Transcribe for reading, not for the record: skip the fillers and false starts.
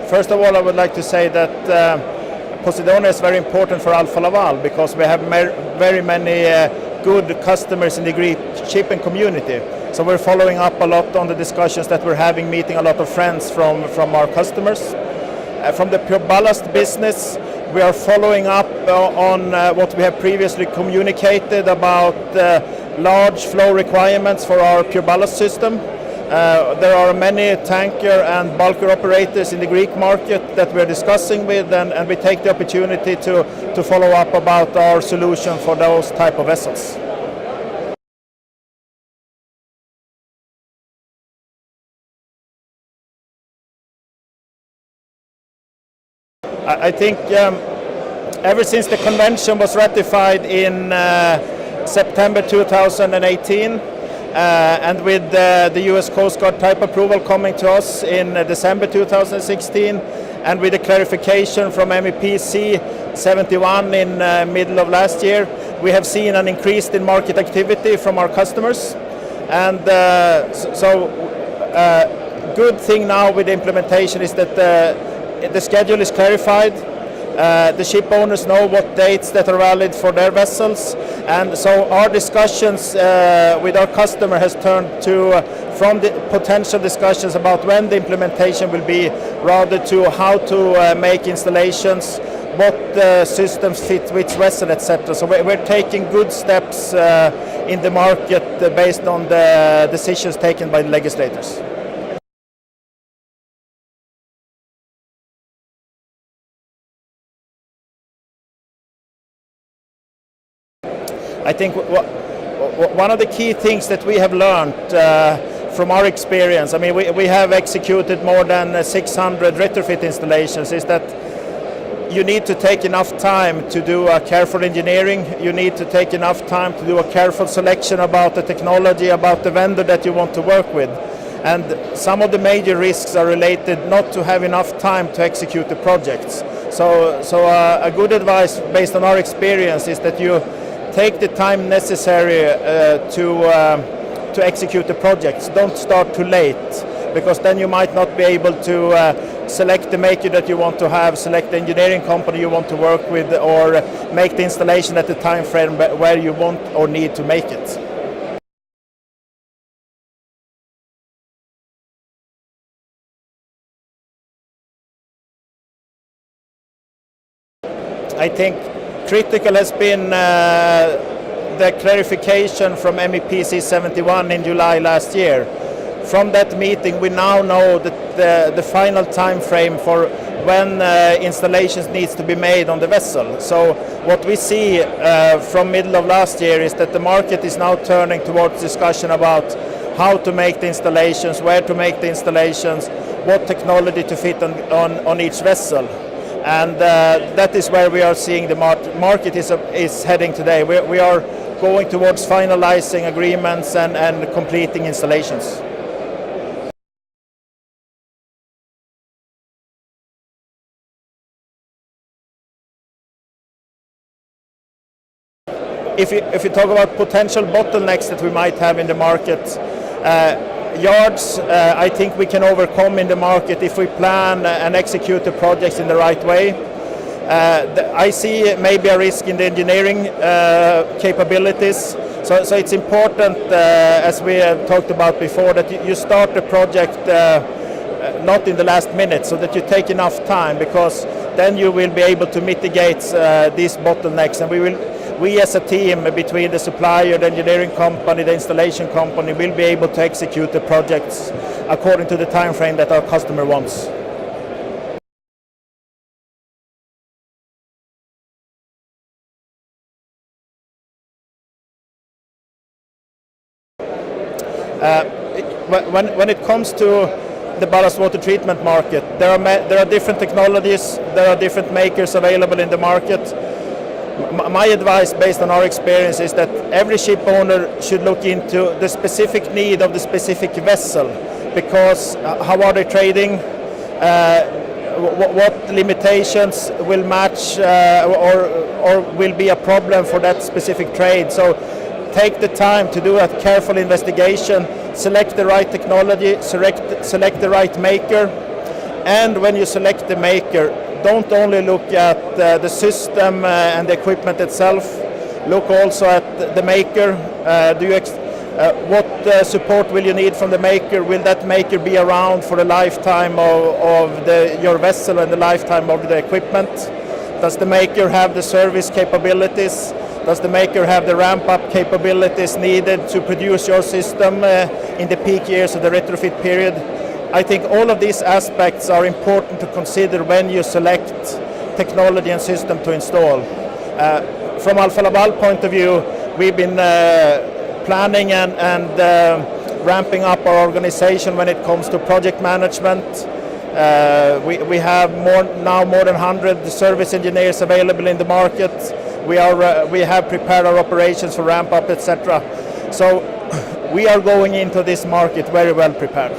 First of all, I would like to say that Posidonia is very important for Alfa Laval because we have very many good customers in the Greek shipping community. So we're following up a lot on the discussions that we're having, meeting a lot of friends from our customers. From the PureBallast business, we are following up on what we have previously communicated about large flow requirements for our PureBallast system. There are many tanker and bulker operators in the Greek market that we're discussing with, and we take the opportunity to follow up about our solution for those type of vessels. I think ever since the convention was ratified in September 2018, and with the US Coast Guard type approval coming to us in December 2016, and with the clarification from MEPC 71 in middle of last year, we have seen an increase in market activity from our customers. And good thing now with the implementation is that the schedule is clarified. The ship owners know what dates that are valid for their vessels, and so our discussions with our customer has turned to from the potential discussions about when the implementation will be, rather to how to make installations, what systems fit which vessel, etc. So we're taking good steps in the market based on the decisions taken by the legislators. I think one of the key things that we have learned from our experience, I mean, we have executed more than 600 retrofit installations, is that you need to take enough time to do a careful engineering. You need to take enough time to do a careful selection about the technology, about the vendor that you want to work with. And some of the major risks are related not to have enough time to execute the projects. So a good advice based on our experience is that you take the time necessary to execute the projects. Don't start too late, because then you might not be able to select the maker that you want to have, select the engineering company you want to work with, or make the installation at the time frame where you want or need to make it. I think critical has been the clarification from MEPC 71 in July last year. From that meeting, we now know that the final time frame for when installations needs to be made on the vessel. So what we see from middle of last year is that the market is now turning towards discussion about how to make the installations, where to make the installations, what technology to fit on each vessel. And that is where we are seeing the market is heading today. We are going towards finalizing agreements and completing installations. If you talk about potential bottlenecks that we might have in the market, yards, I think we can overcome in the market if we plan and execute the projects in the right way. I see maybe a risk in the engineering capabilities. So it's important, as we have talked about before, that you start the project not in the last minute, so that you take enough time, because then you will be able to mitigate these bottlenecks, and we as a team between the supplier, the engineering company, the installation company will be able to execute the projects according to the time frame that our customer wants. When it comes to the ballast water treatment market, there are different technologies, there are different makers available in the market. My advice based on our experience is that every ship owner should look into the specific need of the specific vessel, because how are they trading, what limitations will match or will be a problem for that specific trade. So take the time to do a careful investigation, select the right technology, select the right maker, And when you select the maker, don't only look at the system and the equipment itself, look also at the maker. What support will you need from the maker? Will that maker be around for the lifetime of your vessel and the lifetime of the equipment? Does the maker have the service capabilities? Does the maker have the ramp-up capabilities needed to produce your system in the peak years of the retrofit period? I think all of these aspects are important to consider when you select technology and system to install. From Alfa Laval point of view, we've been planning and ramping up our organization when it comes to project management. We have more than 100 service engineers available in the market. We have prepared our operations for ramp up, etc. So we are going into this market very well prepared.